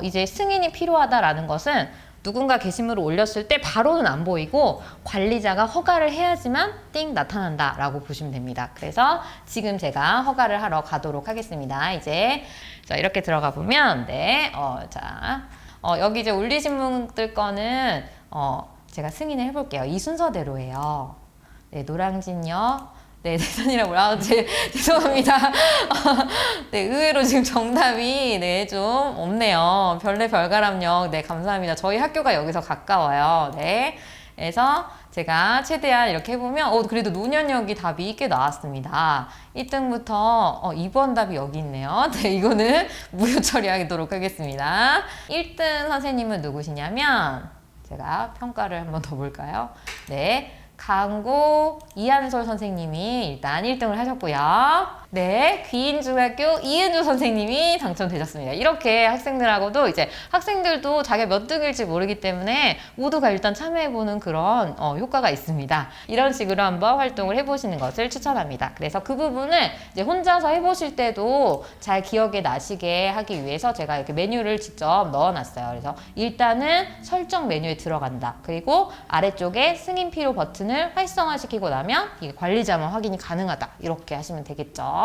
이제 승인이 필요하다라는 것은 누군가 게시물을 올렸을 때 바로는 안 보이고 관리자가 허가를 해야지만 띵 나타난다 라고 보시면 됩니다. 그래서 지금 제가 허가를 하러 가도록 하겠습니다. 이제 자, 이렇게 들어가 보면 여기 이제 올리신 분들 거는 제가 승인을 해볼게요. 이 순서대로예요. 네, 노량진역. 네, 대선이라고. 죄송합니다. 네, 의외로 지금 정답이, 네, 좀 없네요. 별내 별가람역. 네, 감사합니다. 저희 학교가 여기서 가까워요. 네. 그래서 제가 최대한 이렇게 해보면, 그래도 노년역이 답이 꽤 나왔습니다. 1등부터, 2번 답이 여기 있네요. 네, 이거는 무효 처리하도록 하겠습니다. 1등 선생님은 누구시냐면, 제가 평가를 한번 더 볼까요? 네. 강고 이한솔 선생님이 일단 1등을 하셨고요. 네, 귀인중학교 이은주 선생님이 당첨되셨습니다. 이렇게 학생들하고도 이제 학생들도 자기가 몇 등일지 모르기 때문에 모두가 일단 참여해보는 그런 효과가 있습니다. 이런 식으로 한번 활동을 해보시는 것을 추천합니다. 그래서 그 부분을 이제 혼자서 해보실 때도 잘 기억에 나시게 하기 위해서 제가 이렇게 메뉴를 직접 넣어놨어요. 그래서 일단은 설정 메뉴에 들어간다. 그리고 아래쪽에 승인 필요 버튼을 활성화시키고 나면 이게 관리자만 확인이 가능하다. 이렇게 하시면 되겠죠.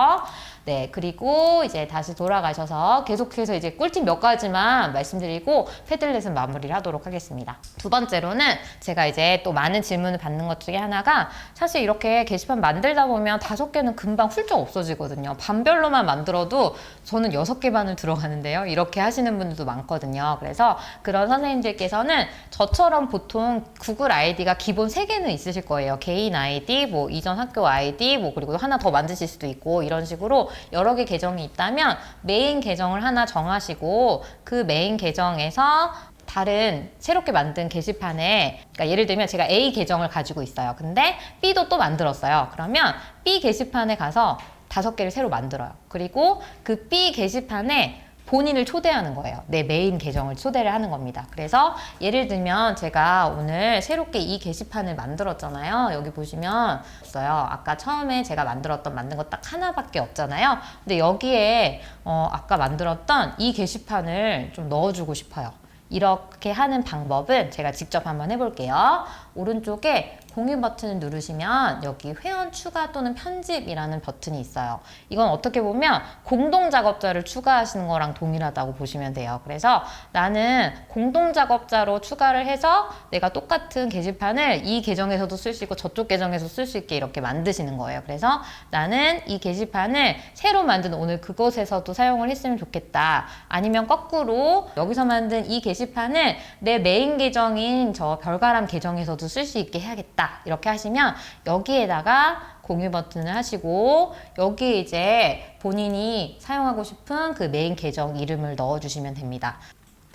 네, 그리고 이제 다시 돌아가셔서 계속해서 이제 꿀팁 몇 가지만 말씀드리고 패들렛은 마무리를 하도록 하겠습니다. 두 번째로는 제가 이제 또 많은 질문을 받는 것 중에 하나가 사실 이렇게 게시판 만들다 보면 5개는 금방 훌쩍 없어지거든요. 반별로만 만들어도 저는 6개 반을 들어가는데요. 이렇게 하시는 분들도 많거든요. 그래서 그런 선생님들께서는 저처럼 보통 구글 아이디가 기본 3개는 있으실 거예요. 개인 아이디, 뭐 이전 학교 아이디, 뭐 그리고 하나 더 만드실 수도 있고 이런 식으로 여러 개 계정이 있다면 메인 계정을 하나 정하시고 그 메인 계정에서 다른 새롭게 만든 게시판에 그러니까 예를 들면 제가 A 계정을 가지고 있어요. 근데 B도 또 만들었어요. 그러면 B 게시판에 가서 5개를 새로 만들어요. 그리고 그 B 게시판에 본인을 초대하는 거예요. 내 메인 계정을 초대를 하는 겁니다. 그래서 예를 들면 제가 오늘 새롭게 이 게시판을 만들었잖아요. 여기 보시면 있어요. 아까 처음에 제가 만든 거 딱 하나밖에 없잖아요. 근데 여기에 아까 만들었던 이 게시판을 좀 넣어주고 싶어요. 이렇게 하는 방법은 제가 직접 한번 해볼게요. 오른쪽에 공유 버튼을 누르시면 여기 회원 추가 또는 편집이라는 버튼이 있어요. 이건 어떻게 보면 공동 작업자를 추가하시는 거랑 동일하다고 보시면 돼요. 그래서 나는 공동 작업자로 추가를 해서 내가 똑같은 게시판을 이 계정에서도 쓸 수 있고 저쪽 계정에서 쓸 수 있게 이렇게 만드시는 거예요. 그래서 나는 이 게시판을 새로 만든 오늘 그곳에서도 사용을 했으면 좋겠다. 아니면 거꾸로 여기서 만든 이 게시판을 내 메인 계정인 저 별가람 계정에서도 쓸 수 있게 해야겠다. 이렇게 하시면 여기에다가 공유 버튼을 하시고 여기에 이제 본인이 사용하고 싶은 그 메인 계정 이름을 넣어주시면 됩니다.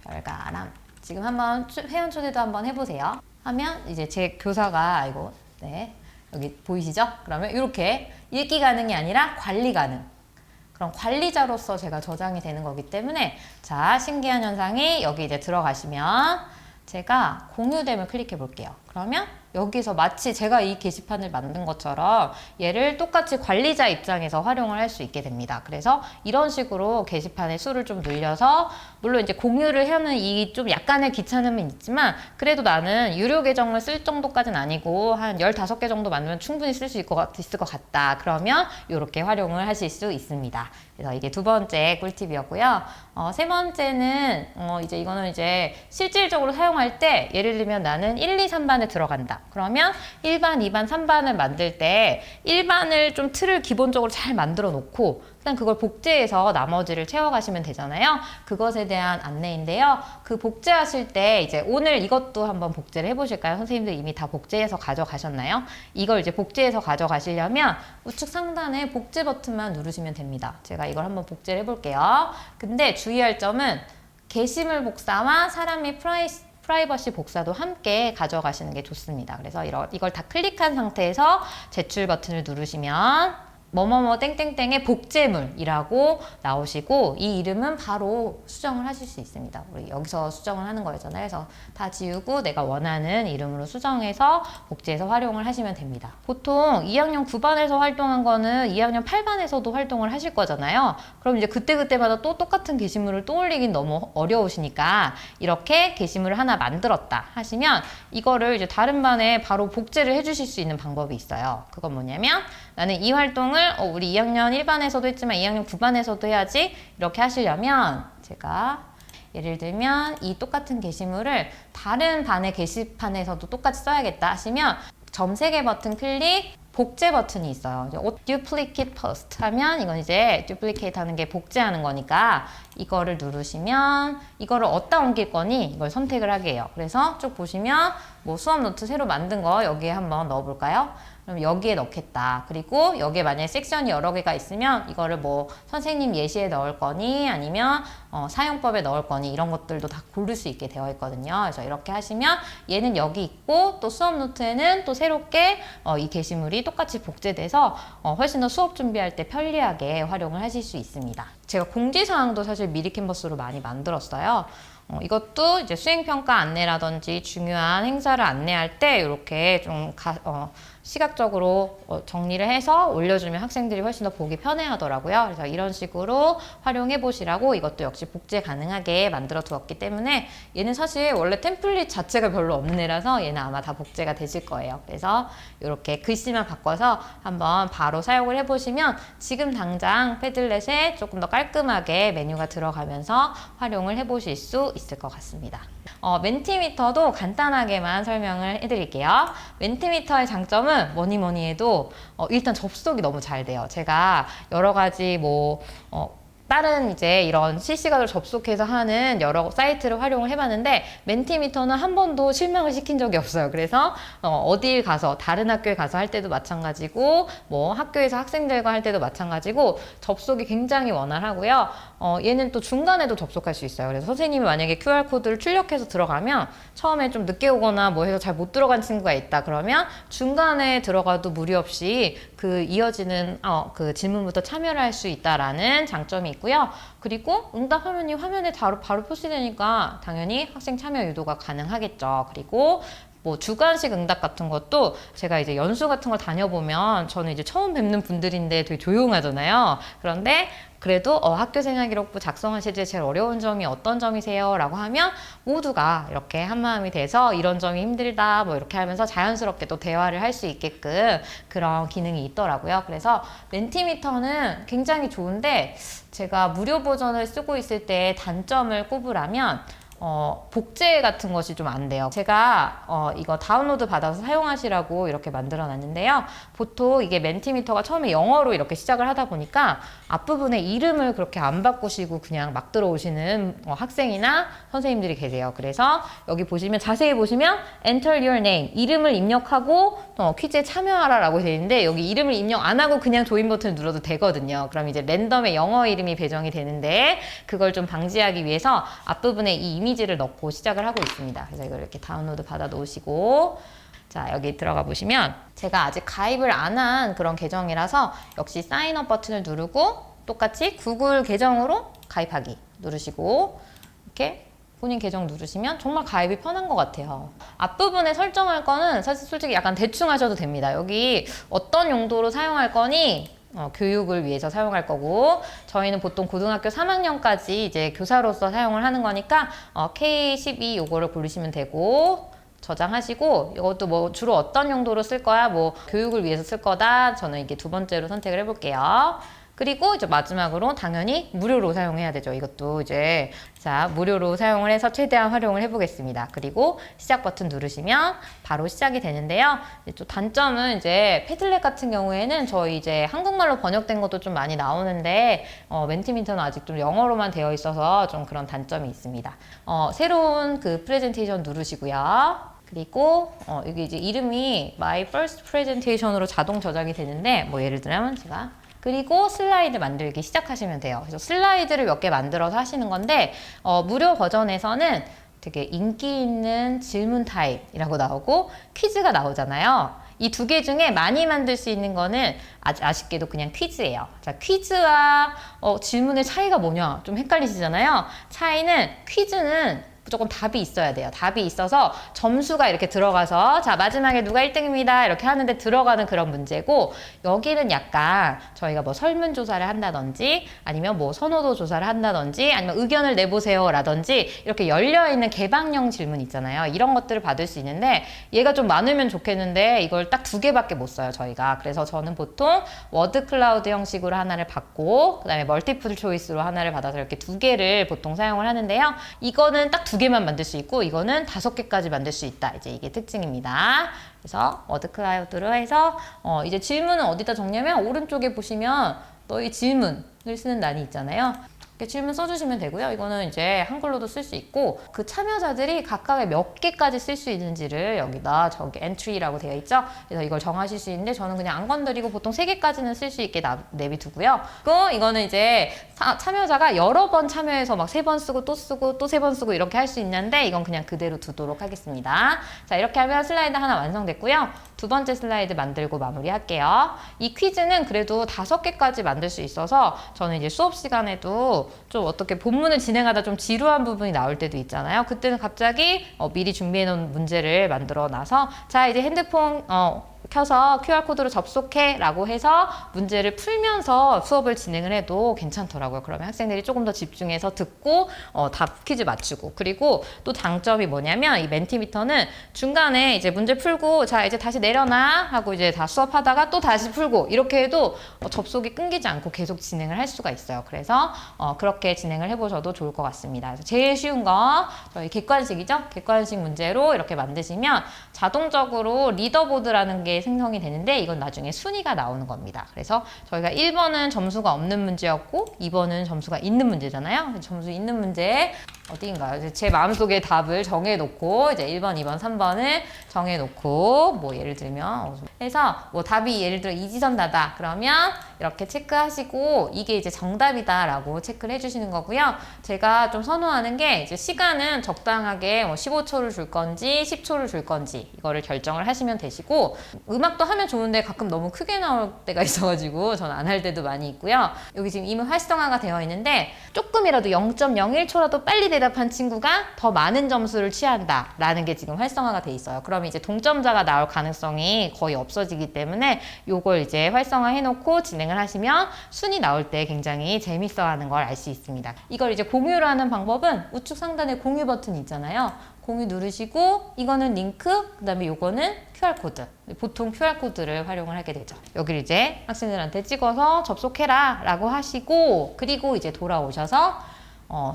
별가람. 지금 한번 회원 초대도 한번 해보세요. 하면 이제 제 교사가 여기 보이시죠? 그러면 이렇게 읽기 가능이 아니라 관리 가능. 그럼 관리자로서 제가 저장이 되는 거기 때문에 자, 신기한 현상이 여기 이제 들어가시면 제가 공유됨을 클릭해 볼게요. 그러면 여기서 마치 제가 이 게시판을 만든 것처럼 얘를 똑같이 관리자 입장에서 활용을 할 수 있게 됩니다. 그래서 이런 식으로 게시판의 수를 좀 늘려서 물론 이제 공유를 하는 이 좀 약간의 귀찮음은 있지만 그래도 나는 유료 계정을 쓸 정도까지는 아니고 한 15개 정도 만들면 충분히 쓸 수 있을 것 같다. 그러면 이렇게 활용을 하실 수 있습니다. 그래서 이게 두 번째 꿀팁이었고요. 세 번째는 이제 이거는 이제 실질적으로 사용할 때 예를 들면 나는 1, 2, 3반에 들어간다. 그러면 1반, 2반, 3반을 만들 때 1반을 좀 틀을 기본적으로 잘 만들어 놓고 그냥 그걸 복제해서 나머지를 채워가시면 되잖아요. 그것에 대한 안내인데요. 그 복제하실 때 이제 오늘 이것도 한번 복제를 해보실까요? 선생님들 이미 다 복제해서 가져가셨나요? 이걸 이제 복제해서 가져가시려면 우측 상단에 복제 버튼만 누르시면 됩니다. 제가 이걸 한번 복제를 해볼게요. 근데 주의할 점은 게시물 복사와 사람의 프라이버시 복사도 함께 가져가시는 게 좋습니다. 그래서 이걸 다 클릭한 상태에서 제출 버튼을 누르시면 뭐뭐뭐 땡땡땡의 복제물이라고 나오시고 이 이름은 바로 수정을 하실 수 있습니다. 우리 여기서 수정을 하는 거였잖아요. 그래서 다 지우고 내가 원하는 이름으로 수정해서 복제해서 활용을 하시면 됩니다. 보통 2학년 9반에서 활동한 거는 2학년 8반에서도 활동을 하실 거잖아요. 그럼 이제 그때그때마다 또 똑같은 게시물을 또 올리긴 너무 어려우시니까 이렇게 게시물을 하나 만들었다 하시면 이거를 이제 다른 반에 바로 복제를 해주실 수 있는 방법이 있어요. 그건 뭐냐면 나는 이 활동을 우리 2학년 1반에서도 했지만 2학년 9반에서도 해야지 이렇게 하시려면 제가 예를 들면 이 똑같은 게시물을 다른 반의 게시판에서도 똑같이 써야겠다 하시면 점 3개 버튼 클릭 복제 버튼이 있어요. Duplicate Post 하면 이건 이제 duplicate 하는 게 복제하는 거니까 이거를 누르시면 이거를 어디다 옮길 거니 이걸 선택을 하게 해요. 그래서 쭉 보시면 뭐 수업 노트 새로 만든 거 여기에 한번 넣어볼까요? 그럼 여기에 넣겠다. 그리고 여기에 만약에 섹션이 여러 개가 있으면 이거를 뭐 선생님 예시에 넣을 거니 아니면 사용법에 넣을 거니 이런 것들도 다 고를 수 있게 되어 있거든요. 그래서 이렇게 하시면 얘는 여기 있고 또 수업 노트에는 또 새롭게 이 게시물이 똑같이 복제돼서 훨씬 더 수업 준비할 때 편리하게 활용을 하실 수 있습니다. 제가 공지사항도 사실 미리 캔버스로 많이 만들었어요. 이것도 이제 수행평가 안내라든지 중요한 행사를 안내할 때 이렇게 좀 시각적으로 정리를 해서 올려주면 학생들이 훨씬 더 보기 편해하더라고요. 그래서 이런 식으로 활용해 보시라고 이것도 역시 복제 가능하게 만들어 두었기 때문에 얘는 사실 원래 템플릿 자체가 별로 없는 애라서 얘는 아마 다 복제가 되실 거예요. 그래서 이렇게 글씨만 바꿔서 한번 바로 사용을 해보시면 지금 당장 패들렛에 조금 더 깔끔하게 메뉴가 들어가면서 활용을 해보실 수 있을 것 같습니다. 멘티미터도 간단하게만 설명을 해드릴게요. 멘티미터의 장점은 뭐니 해도 일단 접속이 너무 잘 돼요. 제가 여러 가지 다른 이제 이런 실시간으로 접속해서 하는 여러 사이트를 활용을 해봤는데 멘티미터는 한 번도 실망을 시킨 적이 없어요. 그래서 어딜 가서 다른 학교에 가서 할 때도 마찬가지고 뭐 학교에서 학생들과 할 때도 마찬가지고 접속이 굉장히 원활하고요. 얘는 또 중간에도 접속할 수 있어요. 그래서 선생님이 만약에 QR코드를 출력해서 들어가면 처음에 좀 늦게 오거나 뭐 해서 잘 못 들어간 친구가 있다 그러면 중간에 들어가도 무리 없이 그 이어지는 그 질문부터 참여를 할 수 있다라는 장점이 있고요. 그리고 응답하면 이 화면에 바로 표시되니까 당연히 학생 참여 유도가 가능하겠죠. 그리고 뭐 주관식 응답 같은 것도 제가 이제 연수 같은 걸 다녀보면 저는 이제 처음 뵙는 분들인데 되게 조용하잖아요. 그런데 그래도 학교생활기록부 작성하실 때 제일 어려운 점이 어떤 점이세요? 라고 하면 모두가 이렇게 한마음이 돼서 이런 점이 힘들다 뭐 이렇게 하면서 자연스럽게 또 대화를 할 수 있게끔 그런 기능이 있더라고요. 그래서 멘티미터는 굉장히 좋은데 제가 무료 버전을 쓰고 있을 때 단점을 꼽으라면 복제 같은 것이 좀 안 돼요. 제가 이거 다운로드 받아서 사용하시라고 이렇게 만들어 놨는데요. 보통 이게 멘티미터가 처음에 영어로 이렇게 시작을 하다 보니까 앞부분에 이름을 그렇게 안 바꾸시고 그냥 막 들어오시는 학생이나 선생님들이 계세요. 그래서 여기 보시면 자세히 보시면 Enter your name 이름을 입력하고 퀴즈에 참여하라 라고 되어 있는데 여기 이름을 입력 안 하고 그냥 조인 버튼을 눌러도 되거든요. 그럼 이제 랜덤의 영어 이름이 배정이 되는데 그걸 좀 방지하기 위해서 앞부분에 이 이미지를 넣고 시작을 하고 있습니다. 그래서 이걸 이렇게 다운로드 받아 놓으시고 자 여기 들어가 보시면 제가 아직 가입을 안 한 그런 계정이라서 역시 사인업 버튼을 누르고 똑같이 구글 계정으로 가입하기 누르시고 이렇게 본인 계정 누르시면 정말 가입이 편한 것 같아요. 앞부분에 설정할 거는 사실 솔직히 약간 대충 하셔도 됩니다. 여기 어떤 용도로 사용할 거니 교육을 위해서 사용할 거고, 저희는 보통 고등학교 3학년까지 이제 교사로서 사용을 하는 거니까 K12 요거를 고르시면 되고, 저장하시고, 이것도 뭐 주로 어떤 용도로 쓸 거야, 뭐 교육을 위해서 쓸 거다, 저는 이게 두 번째로 선택을 해볼게요. 그리고 이제 마지막으로 당연히 무료로 사용해야 되죠. 이것도 이제 자 무료로 사용을 해서 최대한 활용을 해보겠습니다. 그리고 시작 버튼 누르시면 바로 시작이 되는데요. 또 단점은 이제 패들렛 같은 경우에는 저희 이제 한국말로 번역된 것도 좀 많이 나오는데 멘티미터는 아직 좀 영어로만 되어 있어서 좀 그런 단점이 있습니다. 새로운 그 프레젠테이션 누르시고요. 그리고 여기 이제 이름이 My First Presentation으로 자동 저장이 되는데, 뭐 예를 들면 제가 그리고 슬라이드 만들기 시작하시면 돼요. 그래서 슬라이드를 몇 개 만들어서 하시는 건데, 무료 버전에서는 되게 인기 있는 질문 타입이라고 나오고 퀴즈가 나오잖아요. 이 두 개 중에 많이 만들 수 있는 거는 아쉽게도 그냥 퀴즈예요. 자, 퀴즈와 질문의 차이가 뭐냐? 좀 헷갈리시잖아요. 차이는 퀴즈는 무조건 답이 있어야 돼요. 답이 있어서 점수가 이렇게 들어가서 자 마지막에 누가 1등입니다 이렇게 하는데 들어가는 그런 문제고, 여기는 약간 저희가 뭐 설문조사를 한다든지 아니면 뭐 선호도 조사를 한다든지 아니면 의견을 내보세요 라든지 이렇게 열려있는 개방형 질문 있잖아요. 이런 것들을 받을 수 있는데 얘가 좀 많으면 좋겠는데 이걸 딱 2개밖에 못 써요 저희가. 그래서 저는 보통 워드 클라우드 형식으로 하나를 받고 그 다음에 멀티플 초이스로 하나를 받아서 이렇게 2개를 보통 사용을 하는데요. 이거는 딱 2개만 만들 수 있고 이거는 5개까지 만들 수 있다. 이제 이게 특징입니다. 그래서 워드 클라우드로 해서 이제 질문은 어디다 적냐면 오른쪽에 보시면 너희 질문을 쓰는欄이 있잖아요. 이렇게 질문 써주시면 되고요. 이거는 이제 한글로도 쓸 수 있고 그 참여자들이 각각의 몇 개까지 쓸 수 있는지를 여기다 저기 entry라고 되어 있죠. 그래서 이걸 정하실 수 있는데 저는 그냥 안 건드리고 보통 3개까지는 쓸 수 있게 내비두고요. 그리고 이거는 이제 참여자가 여러 번 참여해서 막 3번 쓰고 또 쓰고 또 3번 쓰고 이렇게 할 수 있는데 이건 그냥 그대로 두도록 하겠습니다. 자, 이렇게 하면 슬라이드 하나 완성됐고요. 두 번째 슬라이드 만들고 마무리할게요. 이 퀴즈는 그래도 5개까지 만들 수 있어서 저는 이제 수업 시간에도 좀 어떻게 본문을 진행하다 좀 지루한 부분이 나올 때도 있잖아요. 그때는 갑자기 미리 준비해 놓은 문제를 만들어 놔서 자 이제 핸드폰 켜서 QR코드로 접속해 라고 해서 문제를 풀면서 수업을 진행을 해도 괜찮더라고요. 그러면 학생들이 조금 더 집중해서 듣고 답 퀴즈 맞추고, 그리고 또 장점이 뭐냐면 이 멘티미터는 중간에 이제 문제 풀고 자 이제 다시 내려놔 하고 이제 다 수업하다가 또 다시 풀고 이렇게 해도 접속이 끊기지 않고 계속 진행을 할 수가 있어요. 그래서 그렇게 진행을 해보셔도 좋을 것 같습니다. 그래서 제일 쉬운 거 저희 객관식이죠. 객관식 문제로 이렇게 만드시면 자동적으로 리더보드라는 게 생성이 되는데 이건 나중에 순위가 나오는 겁니다. 그래서 저희가 1번은 점수가 없는 문제였고 2번은 점수가 있는 문제잖아요. 점수 있는 문제 어디인가요? 제 마음속에 답을 정해놓고 이제 1번, 2번, 3번을 정해놓고 뭐 예를 들면 해서 뭐 답이 예를 들어 이지선다다 그러면 이렇게 체크하시고 이게 이제 정답이다 라고 체크를 해주시는 거고요. 제가 좀 선호하는 게 이제 시간은 적당하게 뭐 15초를 줄 건지 10초를 줄 건지 이거를 결정을 하시면 되시고, 음악도 하면 좋은데 가끔 너무 크게 나올 때가 있어가지고 저는 안 할 때도 많이 있고요. 여기 지금 이미 활성화가 되어 있는데 조금이라도 0.01초라도 빨리 대답한 친구가 더 많은 점수를 취한다 라는 게 지금 활성화가 돼 있어요. 그러면 이제 동점자가 나올 가능성이 거의 없어지기 때문에 요걸 이제 활성화 해놓고 진행을 하시면 순위 나올 때 굉장히 재밌어 하는 걸 알 수 있습니다. 이걸 이제 공유를 하는 방법은 우측 상단에 공유 버튼이 있잖아요. 공유 누르시고 이거는 링크, 그 다음에 요거는 QR코드. 보통 QR코드를 활용을 하게 되죠. 여기를 이제 학생들한테 찍어서 접속해라 라고 하시고, 그리고 이제 돌아오셔서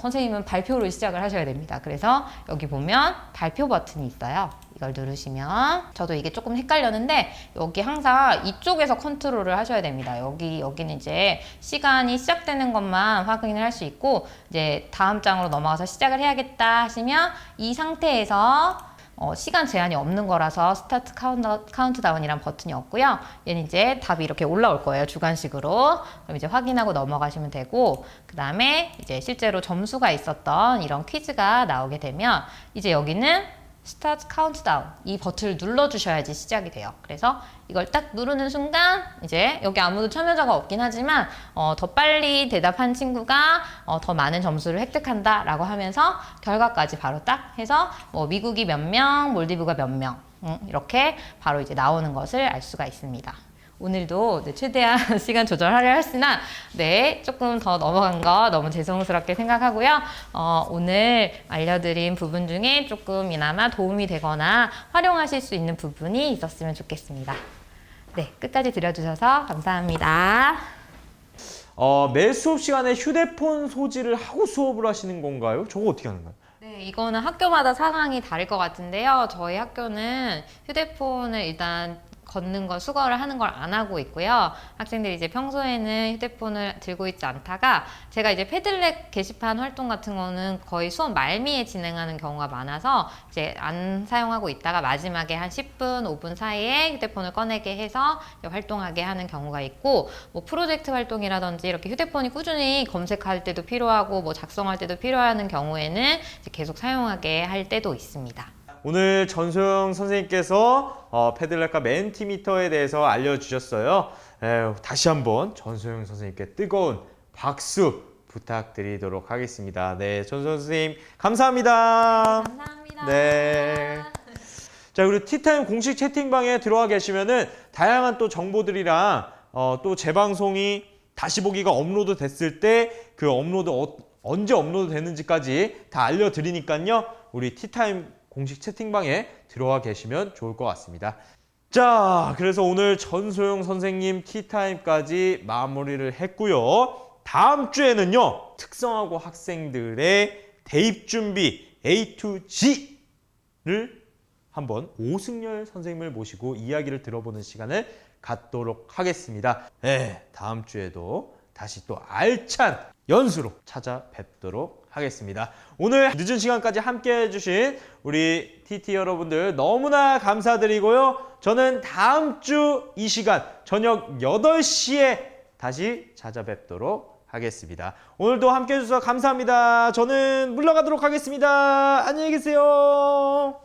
선생님은 발표를 시작을 하셔야 됩니다. 그래서 여기 보면 발표 버튼이 있어요. 이걸 누르시면 저도 이게 조금 헷갈렸는데 여기 항상 이쪽에서 컨트롤을 하셔야 됩니다. 여기는 이제 시간이 시작되는 것만 확인을 할 수 있고 이제 다음 장으로 넘어가서 시작을 해야겠다 하시면 이 상태에서 시간 제한이 없는 거라서 스타트 카운트다운이란 버튼이 없고요. 얘는 이제 답이 이렇게 올라올 거예요. 주관식으로. 그럼 이제 확인하고 넘어가시면 되고, 그 다음에 이제 실제로 점수가 있었던 이런 퀴즈가 나오게 되면 이제 여기는 스타트 카운트다운 이 버튼을 눌러주셔야지 시작이 돼요. 그래서 이걸 딱 누르는 순간 이제 여기 아무도 참여자가 없긴 하지만 더 빨리 대답한 친구가 더 많은 점수를 획득한다 라고 하면서 결과까지 바로 딱 해서 뭐 미국이 몇 명, 몰디브가 몇 명 이렇게 바로 이제 나오는 것을 알 수가 있습니다. 오늘도 네, 최대한 시간 조절하려 했으나 네, 조금 더 넘어간 거 너무 죄송스럽게 생각하고요. 오늘 알려드린 부분 중에 조금이나마 도움이 되거나 활용하실 수 있는 부분이 있었으면 좋겠습니다. 네, 끝까지 들어주셔서 감사합니다. 매 수업 시간에 휴대폰 소지를 하고 수업을 하시는 건가요? 저거 어떻게 하는 거예요? 네, 이거는 학교마다 상황이 다를 것 같은데요. 저희 학교는 휴대폰을 일단 걷는 거, 수거를 하는 걸 안 하고 있고요. 학생들이 이제 평소에는 휴대폰을 들고 있지 않다가 제가 이제 패들렛 게시판 활동 같은 거는 거의 수업 말미에 진행하는 경우가 많아서 이제 안 사용하고 있다가 마지막에 한 10분, 5분 사이에 휴대폰을 꺼내게 해서 활동하게 하는 경우가 있고 뭐 프로젝트 활동이라든지 이렇게 휴대폰이 꾸준히 검색할 때도 필요하고 뭐 작성할 때도 필요한 경우에는 이제 계속 사용하게 할 때도 있습니다. 오늘 전소영 선생님께서 패들렛과 멘티미터에 대해서 알려주셨어요. 다시 한번 전소영 선생님께 뜨거운 박수 부탁드리도록 하겠습니다. 네, 전소영 선생님 감사합니다. 감사합니다. 네. 자, 그리고 티타임 공식 채팅방에 들어와 계시면은 다양한 또 정보들이랑 또 재방송이 다시 보기가 업로드 됐을 때 그 업로드 언제 업로드 되는지까지 다 알려드리니까요. 우리 티타임 공식 채팅방에 들어와 계시면 좋을 것 같습니다. 자, 그래서 오늘 전소영 선생님 티타임까지 마무리를 했고요. 다음 주에는요, 특성화고 학생들의 대입 준비 A to G를 한번 오승열 선생님을 모시고 이야기를 들어보는 시간을 갖도록 하겠습니다. 네, 다음 주에도 다시 또 알찬 연수로 찾아뵙도록 하겠습니다. 오늘 늦은 시간까지 함께 해주신 우리 TT 여러분들 너무나 감사드리고요. 저는 다음 주 이 시간 저녁 8시에 다시 찾아뵙도록 하겠습니다. 오늘도 함께 해주셔서 감사합니다. 저는 물러가도록 하겠습니다. 안녕히 계세요.